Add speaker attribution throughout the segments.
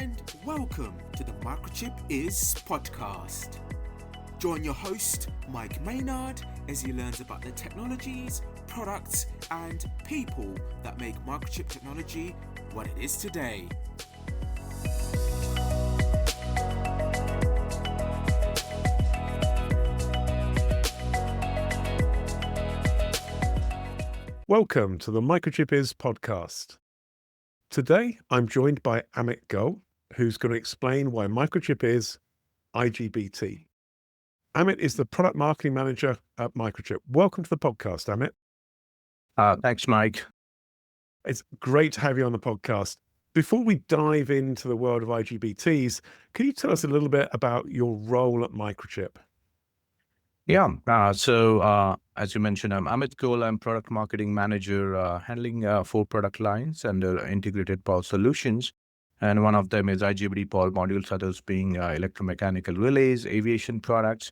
Speaker 1: and welcome to the Microchip Is podcast. Join your host, Mike Maynard, as he learns about the technologies, products, and people that make microchip technology what it is today.
Speaker 2: Welcome to the Microchip Is podcast. Today, I'm joined by Amit Gole, who's going to explain why Microchip is IGBT. Amit is the product marketing manager at Microchip. Welcome to the podcast, Amit.
Speaker 3: Thanks, Mike.
Speaker 2: It's great to have you on the podcast. Before we dive into the world of IGBTs, can you tell us a little bit about your role at Microchip?
Speaker 3: So as you mentioned, I'm Amit Gole. I'm product marketing manager, handling 4 product lines under integrated power solutions. And one of them is IGBT power modules, others being electromechanical relays, aviation products,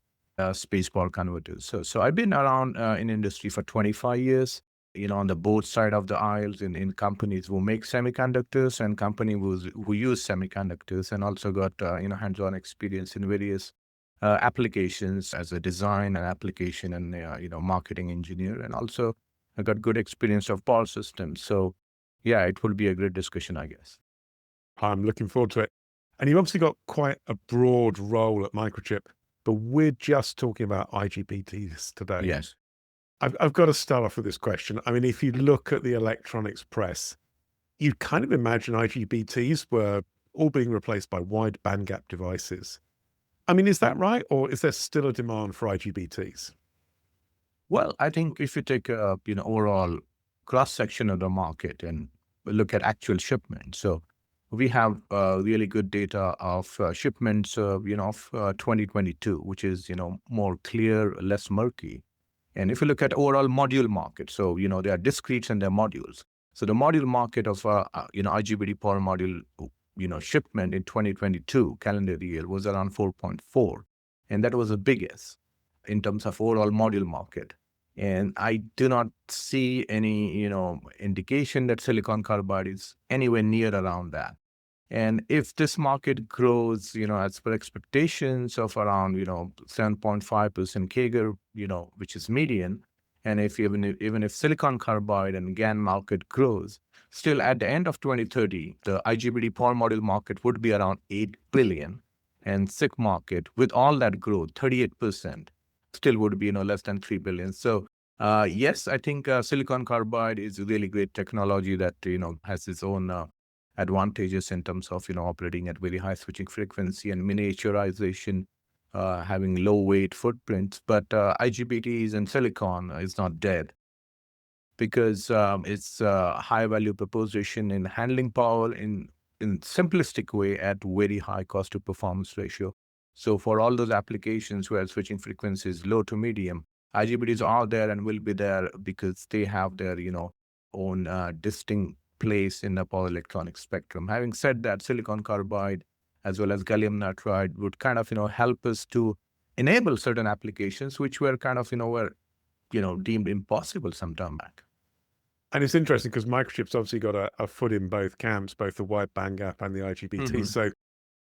Speaker 3: space power converters. So I've been around in industry for 25 years, on the both side of the aisles in companies who make semiconductors and companies who use semiconductors, and also got, hands-on experience in various applications as a design and application and, marketing engineer. And also I got good experience of power systems. So yeah, it will be a great discussion, I guess.
Speaker 2: I'm looking forward to it. And you've obviously got quite a broad role at Microchip, but we're just talking about IGBTs today.
Speaker 3: Yes.
Speaker 2: I've got to start off with this question. I mean, if you look at the electronics press, you kind of imagine IGBTs were all being replaced by wide bandgap devices. I mean, is that right? Or is there still a demand for IGBTs?
Speaker 3: Well, I think if you take a, overall cross-section of the market and look at actual shipments, so we have really good data of shipments, of 2022, which is, more clear, less murky. And if you look at overall module market, so, there are discretes and there are modules. So the module market of, IGBT power module, shipment in 2022 calendar year was around 4.4. And that was the biggest in terms of overall module market. And I do not see any, indication that silicon carbide is anywhere near around that. And if this market grows, as per expectations of around, 7.5% CAGR, which is median, and if even if silicon carbide and GaN market grows, still at the end of 2030, the IGBT power module market would be around 8 billion, and SiC market with all that growth, 38%, still would be, less than 3 billion. So yes, I think silicon carbide is a really great technology that, has its own advantages in terms of, operating at very high switching frequency and miniaturization, having low weight footprints. But IGBTs and silicon is not dead, because it's a high value proposition in handling power in simplistic way at very high cost to performance ratio. So for all those applications where switching frequency is low to medium, IGBTs are there and will be there because they have their, own distinct place in the power electronics spectrum. Having said that, silicon carbide as well as gallium nitride would kind of, help us to enable certain applications which were kind of, were, deemed impossible some time back.
Speaker 2: And it's interesting because Microchip's obviously got a foot in both camps, both the wide bandgap and the IGBT.
Speaker 3: Mm-hmm.
Speaker 2: So,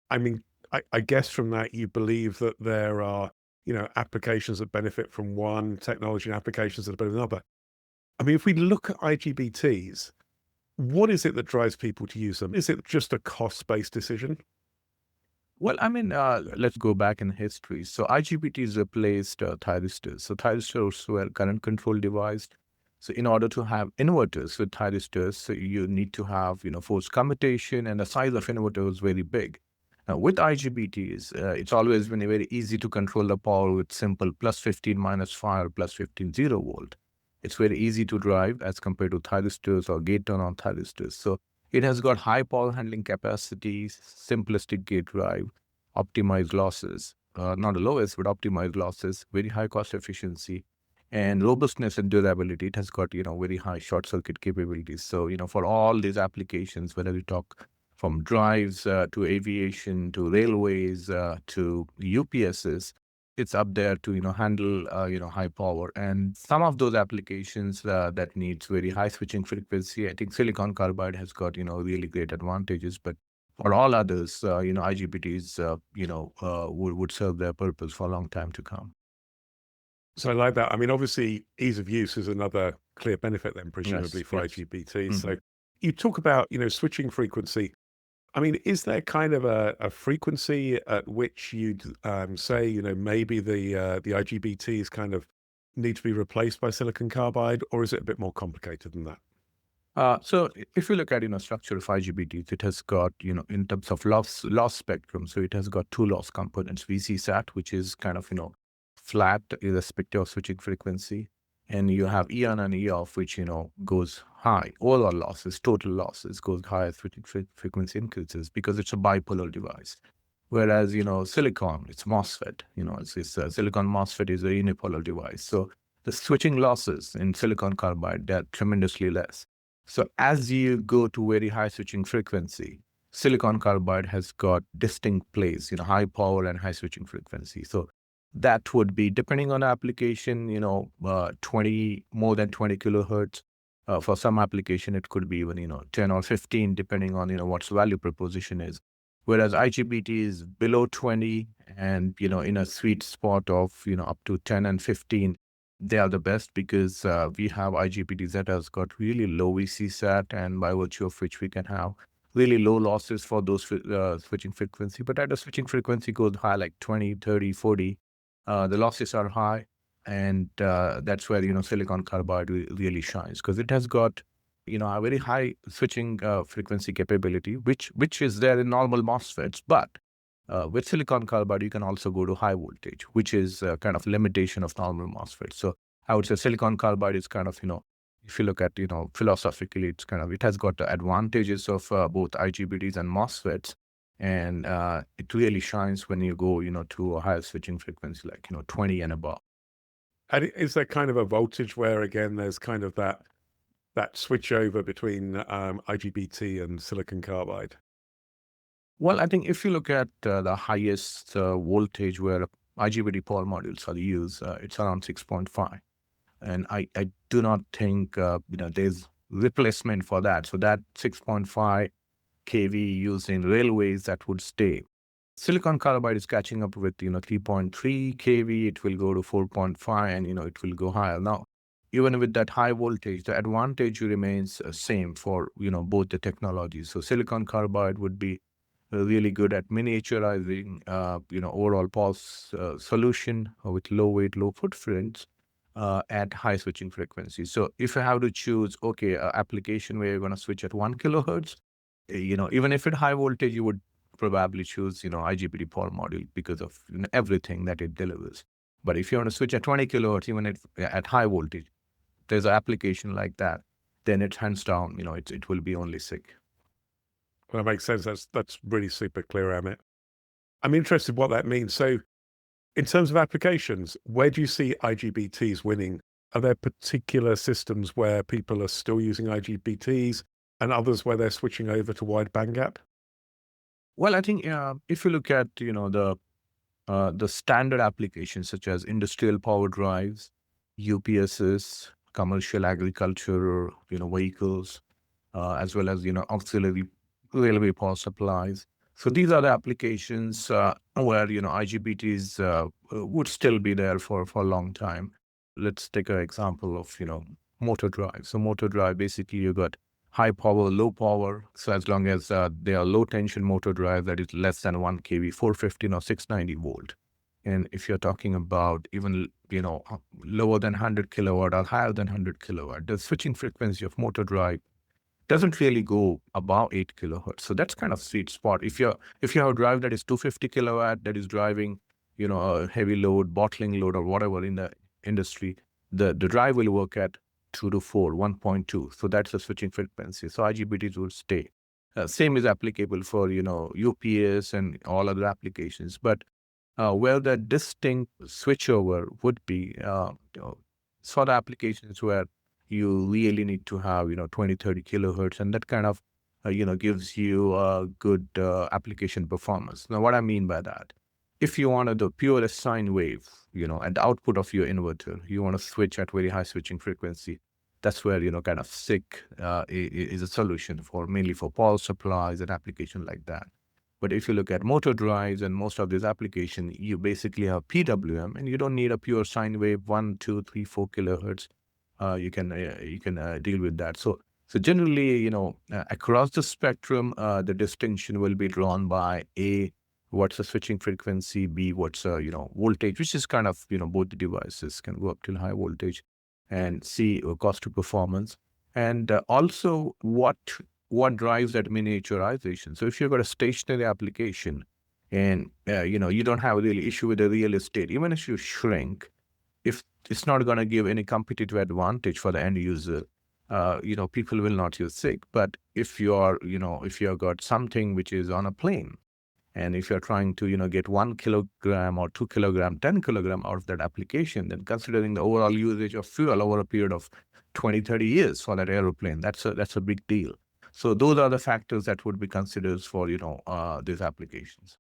Speaker 2: I mean, I guess from that you believe that there are, applications that benefit from one technology and applications that benefit another. I mean, if we look at IGBTs, what is it that drives people to use them? Is it just a cost-based decision?
Speaker 3: Well, I mean, let's go back in history. So IGBTs replaced thyristors. So thyristors were current control device. So in order to have inverters with thyristors, so you need to have, force commutation, and the size of inverter was very big. Now with IGBTs, it's always been very easy to control the power with simple plus 15 minus 5 or plus 15 0 volt. It's very easy to drive as compared to thyristors or gate turn-on thyristors. So it has got high power handling capacities, simplistic gate drive, optimized losses, not the lowest, but optimized losses, very high cost efficiency, and robustness and durability. It has got, very high short circuit capabilities. So, for all these applications, whether we talk from drives to aviation, to railways, to UPSs, it's up there to, handle, high power. And some of those applications that needs very high switching frequency, I think silicon carbide has got, really great advantages. But For all others, IGBTs, would serve their purpose for a long time to come.
Speaker 2: So I like that. I mean, obviously, ease of use is another clear benefit then,
Speaker 3: Yes,
Speaker 2: presumably, for
Speaker 3: yes.
Speaker 2: IGBTs. So
Speaker 3: Mhm.
Speaker 2: you talk about, switching frequency. I mean, is there kind of a frequency at which you'd say, maybe the IGBTs kind of need to be replaced by silicon carbide, or is it a bit more complicated than that?
Speaker 3: So if you look at, structure of IGBTs, it has got, in terms of loss spectrum, so it has got two loss components, VCSAT, which is kind of, flat irrespective of switching frequency. And you have EON and EOF, which, goes high. Overall losses, total losses goes high as switching frequency increases because it's a bipolar device. Whereas, silicon, it's MOSFET, silicon MOSFET is a unipolar device. So the switching losses in silicon carbide, they're tremendously less. So as you go to very high switching frequency, silicon carbide has got distinct place, high power and high switching frequency. So that would be, depending on application, 20, more than 20 kilohertz. For some application, it could be even, 10 or 15, depending on, what's value proposition is. Whereas IGBT is below 20 and, in a sweet spot of, up to 10 and 15, they are the best because we have IGBTs that has got really low VCSAT, and by virtue of which we can have really low losses for those switching frequency. But at the switching frequency goes high, like 20, 30, 40, the losses are high. And that's where, silicon carbide really shines because it has got, a very high switching frequency capability, which is there in normal MOSFETs. But with silicon carbide, you can also go to high voltage, which is kind of limitation of normal MOSFET. So I would say silicon carbide is kind of, if you look at, philosophically, it's kind of, it has got the advantages of both IGBTs and MOSFETs. And it really shines when you go, to a higher switching frequency, like, 20 and above.
Speaker 2: And is there kind of a voltage where, again, there's kind of that switch over between IGBT and silicon carbide?
Speaker 3: Well, I think if you look at the highest voltage where IGBT power modules are used, it's around 6.5. And I do not think, there's replacement for that. So that 6.5 kV used in railways, that would stay. Silicon carbide is catching up with, 3.3 kV. It will go to 4.5 and, it will go higher. Now, even with that high voltage, the advantage remains same for, both the technologies. So silicon carbide would be really good at miniaturizing, overall pulse solution with low weight, low footprints at high switching frequency. So if I have to choose, application where you're going to switch at 1 kilohertz, even if at high voltage, you would probably choose, IGBT power module because of everything that it delivers. But if you want to switch at 20 kilohertz, even at high voltage, there's an application like that, then it's hands down, it will be only SiC.
Speaker 2: Well, that makes sense. That's really super clear, Amit. I'm interested what that means. So in terms of applications, where do you see IGBTs winning? Are there particular systems where people are still using IGBTs and others where they're switching over to wide bandgap?
Speaker 3: Well, I think if you look at, the standard applications such as industrial power drives, UPSs, commercial agriculture, vehicles, as well as, auxiliary railway power supplies. So these are the applications where, IGBTs would still be there for a long time. Let's take an example of, motor drive. So motor drive, basically you got high power, low power. So as long as they are low tension motor drive that is less than 1 kV, 415 or 690 volt. And if you're talking about even, lower than 100 kilowatt or higher than 100 kilowatt, the switching frequency of motor drive doesn't really go above 8 kilohertz. So that's kind of sweet spot. If you have a drive that is 250 kilowatt that is driving, a heavy load, bottling load or whatever in the industry, the drive will work at 2 to 4, 1.2. So that's the switching frequency. So IGBTs will stay. Same is applicable for, UPS and all other applications. But where the distinct switchover would be for the applications where you really need to have, 20, 30 kilohertz, and that kind of, gives you a good application performance. Now, what I mean by that, if you wanted the purest sine wave, at the output of your inverter, you want to switch at very high switching frequency, that's where, kind of SiC is a solution for mainly for power supplies and application like that. But if you look at motor drives and most of these applications, you basically have PWM, and you don't need a pure sine wave 1, 2, 3, 4 kilohertz. You can deal with that. So generally, across the spectrum, the distinction will be drawn by A, what's the switching frequency, B, what's voltage, which is kind of, both the devices can go up till high voltage, and C, cost to performance, and also what drives that miniaturization. So if you've got a stationary application and you don't have a really issue with the real estate, even if you shrink, if it's not going to give any competitive advantage for the end user, people will not use SiC. But if you've got something which is on a plane, and if you're trying to, get 1 kilogram or 2 kilogram, 10 kilogram out of that application, then considering the overall usage of fuel over a period of 20, 30 years for that aeroplane, that's a big deal. So those are the factors that would be considered for, these applications.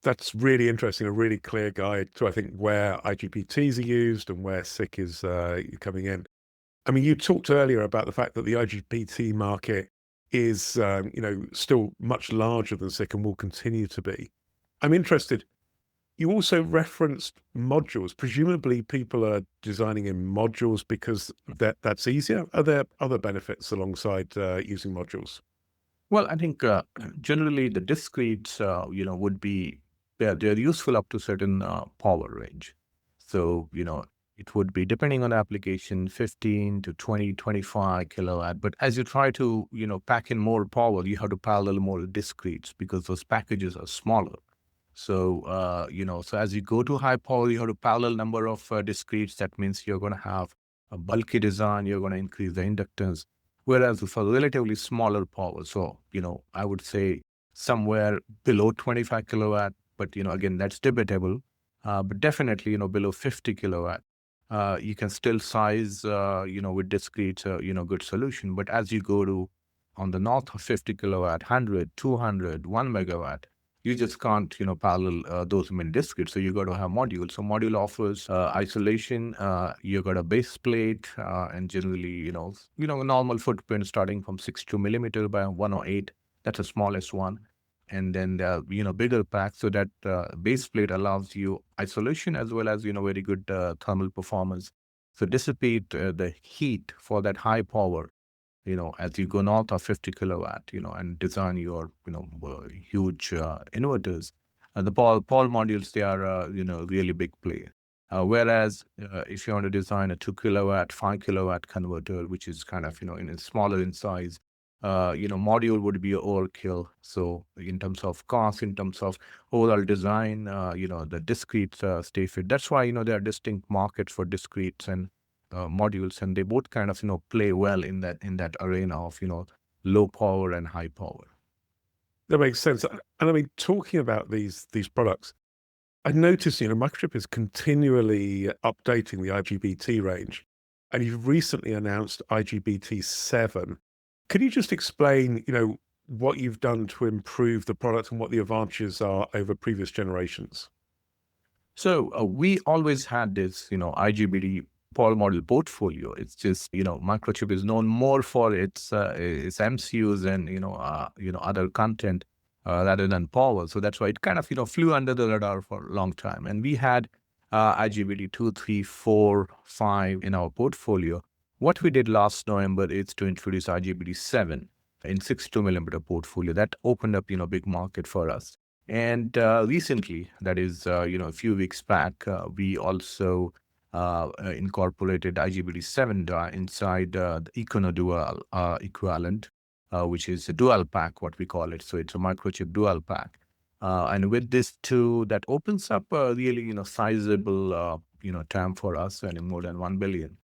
Speaker 2: That's really interesting, a really clear guide to, I think, where IGBTs are used and where SiC is coming in. I mean, you talked earlier about the fact that the IGBT market is, still much larger than SiC and will continue to be. I'm interested, you also referenced modules. Presumably people are designing in modules because that's easier. Are there other benefits alongside using modules?
Speaker 3: Well, I think generally the discretes, would be, they're useful up to certain power range. So, it would be, depending on the application, 15 to 20, 25 kilowatt. But as you try to, pack in more power, you have to parallel more discretes because those packages are smaller. So, so as you go to high power, you have to parallel number of discretes. That means you're going to have a bulky design, you're going to increase the inductance. Whereas for relatively smaller power, so, I would say somewhere below 25 kilowatt, but, again, that's debatable. But definitely, below 50 kilowatt, you can still size, with discrete, good solution. But as you go to on the north of 50 kilowatt, 100, 200, 1 megawatt, you just can't, parallel those many discrete. So you got to have modules. So module offers isolation. You got a base plate, and generally, a normal footprint starting from 62 millimeter by 108. That's the smallest one. And then the bigger pack, so that base plate allows you isolation as well as very good thermal performance. So dissipate the heat for that high power, as you go north of 50 kilowatt, and design your huge inverters. The Paul modules, they are really big play. Whereas if you want to design a 2 kilowatt, 5 kilowatt converter, which is kind of smaller in size, module would be overkill. So in terms of cost, in terms of overall design, the discrete stay fit. That's why, there are distinct markets for discretes and modules, and they both kind of, play well in that arena of, low power and high power.
Speaker 2: That makes sense. And I mean, talking about these products, I noticed, Microchip is continually updating the IGBT range, and you've recently announced IGBT 7. Can you just explain, what you've done to improve the product and what the advantages are over previous generations?
Speaker 3: So we always had this, IGBT Paul model portfolio. It's just, Microchip is known more for its MCUs and, other content rather than power. So that's why it kind of, flew under the radar for a long time. And we had IGBT 2, 3, 4, 5 in our portfolio. What we did last November is to introduce IGBT 7 in 62 millimeter portfolio. That opened up, big market for us. And recently, that is, a few weeks back, we also incorporated IGBT 7 die inside the Econo Dual equivalent, which is a dual pack, what we call it. So it's a Microchip dual pack. And with this too, that opens up a really, sizable, TAM for us, and more than 1 billion.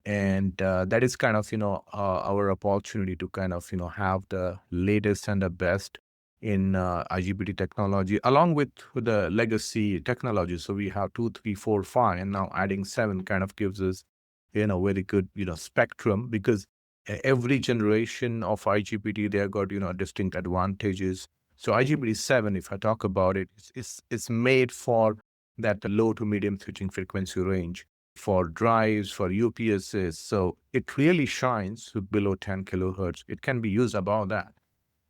Speaker 3: And that is kind of, our opportunity to kind of, have the latest and the best in IGBT technology, along with the legacy technology. So we have 2, 3, 4, 5, and now adding 7 kind of gives us, very good, spectrum, because every generation of IGBT, they have got, distinct advantages. So IGBT 7, if I talk about it, it's made for that low to medium switching frequency range. for drives, for UPSs. So it really shines below 10 kilohertz. It can be used above that.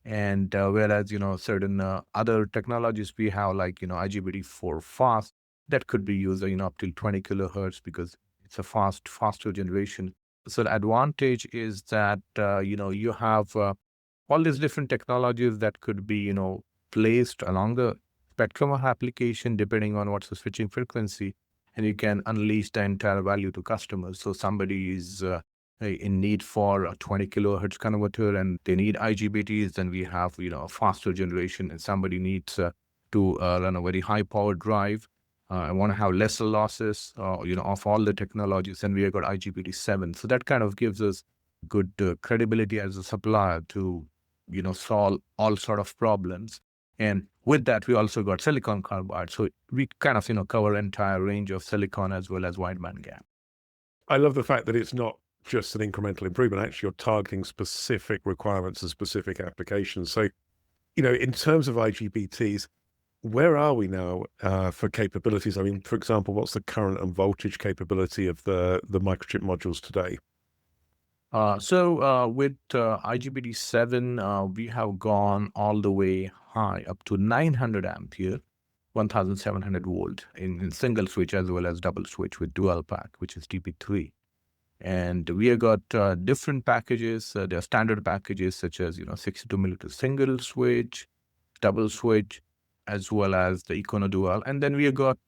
Speaker 3: And whereas, certain other technologies we have, like, IGBT for fast, that could be used, up till 20 kilohertz because it's a faster generation. So the advantage is that, you have all these different technologies that could be, placed along the spectrum of application depending on what's the switching frequency, and you can unleash the entire value to customers. So somebody is in need for a 20 kilohertz converter and they need IGBTs, then we have, a faster generation. And somebody needs to run a very high power drive and want to have lesser losses, of all the technologies, and we have got IGBT 7. So that kind of gives us good credibility as a supplier to, solve all sort of problems. And with that, we also got silicon carbide. So we kind of, cover entire range of silicon as well as wide bandgap.
Speaker 2: I love the fact that it's not just an incremental improvement. Actually, you're targeting specific requirements and specific applications. So, in terms of IGBTs, where are we now for capabilities? I mean, for example, what's the current and voltage capability of the microchip modules today?
Speaker 3: So with IGBT 7, we have gone all the way high up to 900 ampere, 1700 volt in single switch as well as double switch with dual pack, which is TP3. And we have got different packages. There are standard packages such as 62 millimeter single switch, double switch, as well as the Econo Dual. And then we have got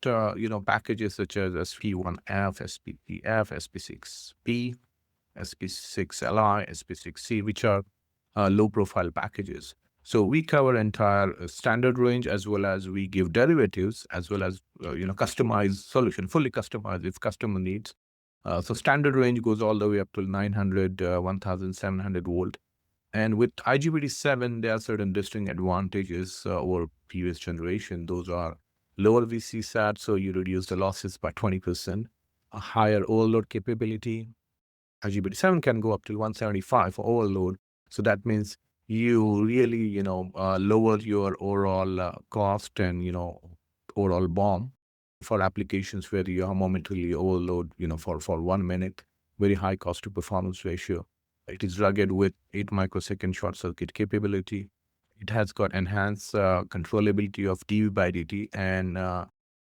Speaker 3: packages such as SP1F, SPPF, SP6P, SP6Li, SP6C, which are low profile packages. So we cover entire standard range, as well as we give derivatives, as well as customized solution, fully customized if customer needs. So standard range goes all the way up to 900, 1700 volt. And with IGBT 7, there are certain distinct advantages over previous generation. Those are lower VCSAT, so you reduce the losses by 20%, a higher overload capability. IGBT 7 can go up to 175 for overload. So that means you really, lower your overall cost and, overall BOM for applications where you are momentarily overload, for 1 minute, very high cost to performance ratio. It is rugged with 8 microsecond short circuit capability. It has got enhanced controllability of dV by dt, and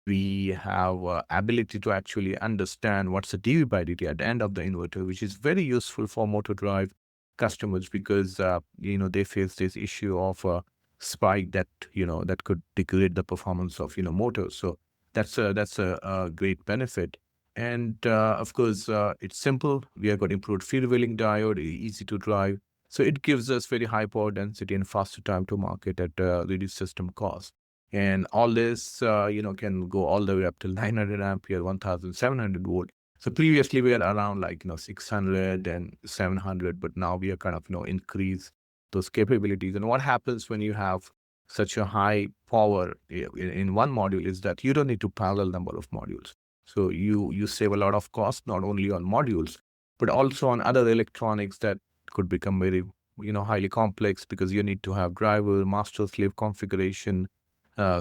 Speaker 3: we have ability to actually understand what's the dV by dt at the end of the inverter, which is very useful for motor drive customers because, they face this issue of spike that, that could degrade the performance of, motors. So that's a great benefit. And of course, it's simple. We have got improved freewheeling diode, easy to drive. So it gives us very high power density and faster time to market at reduced system cost. And all this, can go all the way up to 900 ampere, 1700 volt. So previously we were around 600 and 700, but now we are kind of, increase those capabilities. And what happens when you have such a high power in one module is that you don't need to parallel number of modules. So you save a lot of cost, not only on modules, but also on other electronics that could become very, highly complex because you need to have driver, master slave configuration,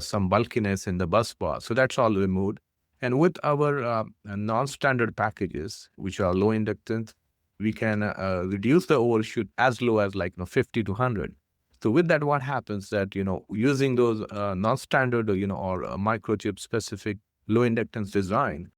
Speaker 3: some bulkiness in the bus bar. So that's all removed. And with our non-standard packages, which are low inductance, we can reduce the overshoot as low as 50 to 100. So with that, what happens that, using those non-standard, or microchip specific low inductance design,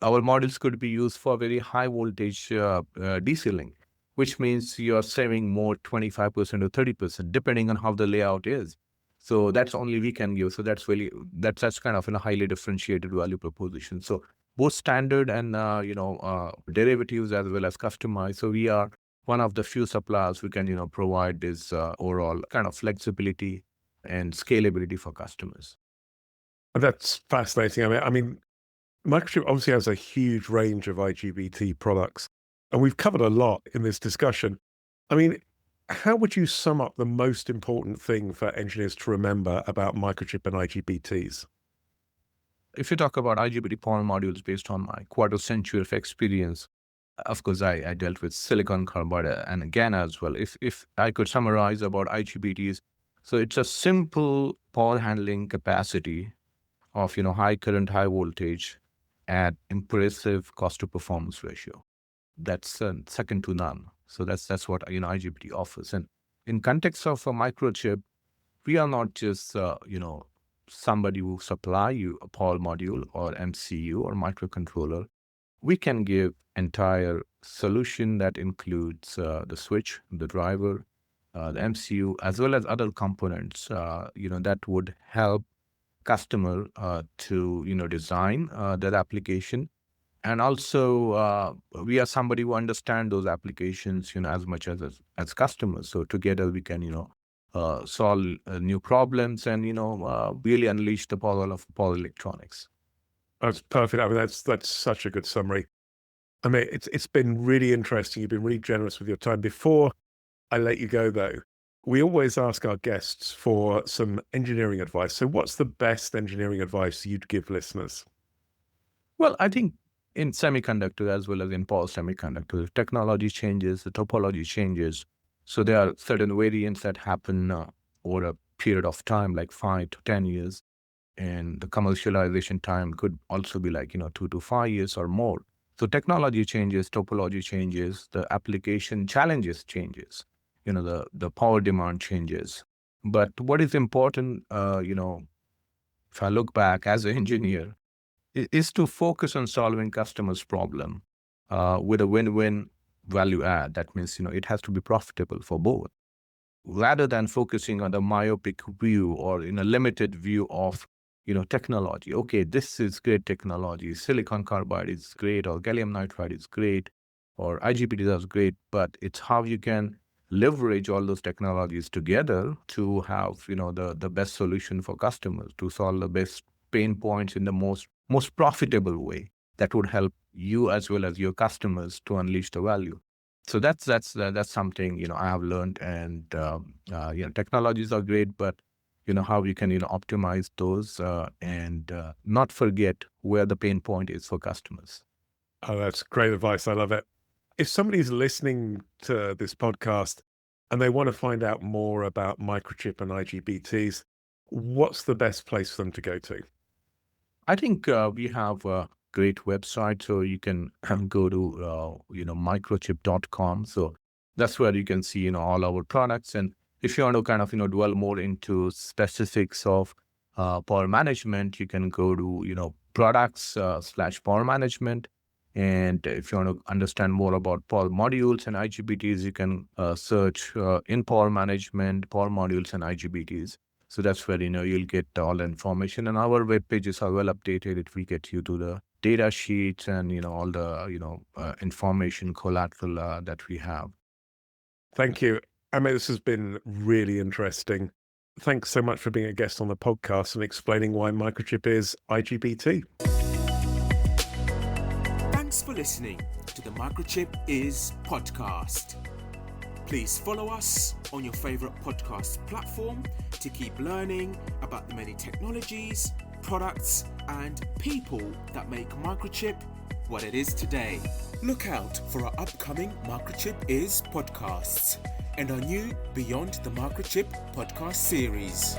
Speaker 3: our modules could be used for very high voltage DC link, which means you're saving more 25% or 30%, depending on how the layout is. So that's only we can give. So that's kind of a highly differentiated value proposition. So both standard and, derivatives as well as customized. So we are one of the few suppliers who can, provide this overall kind of flexibility and scalability for customers.
Speaker 2: That's fascinating. I mean, Microchip obviously has a huge range of IGBT products, and we've covered a lot in this discussion. I mean, how would you sum up the most important thing for engineers to remember about Microchip and IGBTs?
Speaker 3: If you talk about IGBT power modules based on my quarter century of experience, of course, I dealt with silicon carbide and GaN as well. If I could summarize about IGBTs, so it's a simple power handling capacity of, high current, high voltage, at impressive cost to performance ratio. That's second to none. So that's what IGBT offers. And in context of a microchip, we are not just somebody who supply you a power module or MCU or microcontroller. We can give entire solution that includes the switch, the driver, the MCU, as well as other components. That would help customer to design that application. And also, we are somebody who understand those applications, as much as customers. So together we can, solve new problems and, really unleash the power of power electronics.
Speaker 2: That's perfect. I mean, that's such a good summary. I mean, it's been really interesting. You've been really generous with your time. Before I let you go, though, we always ask our guests for some engineering advice. So what's the best engineering advice you'd give listeners?
Speaker 3: Well, I think in semiconductor as well as in power semiconductor, technology changes, the topology changes. So there are certain variants that happen over a period of time, like 5 to 10 years. And the commercialization time could also be like, 2 to 5 years or more. So technology changes, topology changes, the application challenges changes, the power demand changes. But what is important, if I look back as an engineer, is to focus on solving customers' problem with a win-win value add. That means, it has to be profitable for both, rather than focusing on the myopic view or in a limited view of, technology. Okay, this is great technology. Silicon carbide is great, or gallium nitride is great, or IGBTs is great, but it's how you can leverage all those technologies together to have, the best solution for customers, to solve the best pain points in the most profitable way that would help you as well as your customers to unleash the value. So that's something I have learned. And technologies are great, but how you can optimize those and not forget where the pain point is for customers.
Speaker 2: Oh, that's great advice. I love it. If somebody's listening to this podcast and they want to find out more about Microchip and IGBTs, what's the best place for them to go to?
Speaker 3: I think we have a great website, so you can go to microchip.com. So that's where you can see all our products. And if you want to kind of dwell more into specifics of power management, you can go to products / power management. And if you want to understand more about power modules and IGBTs, you can search in power management, power modules and IGBTs. So that's where, you'll get all the information. And our web pages are well updated. It will get you to the data sheets and, all the, information collateral that we have.
Speaker 2: Thank you. Amit, this has been really interesting. Thanks so much for being a guest on the podcast and explaining why Microchip is IGBT.
Speaker 1: Thanks for listening to the Microchip Is podcast. Please follow us on your favorite podcast platform to keep learning about the many technologies, products, and people that make Microchip what it is today. Look out for our upcoming Microchip Is podcasts and our new Beyond the Microchip podcast series.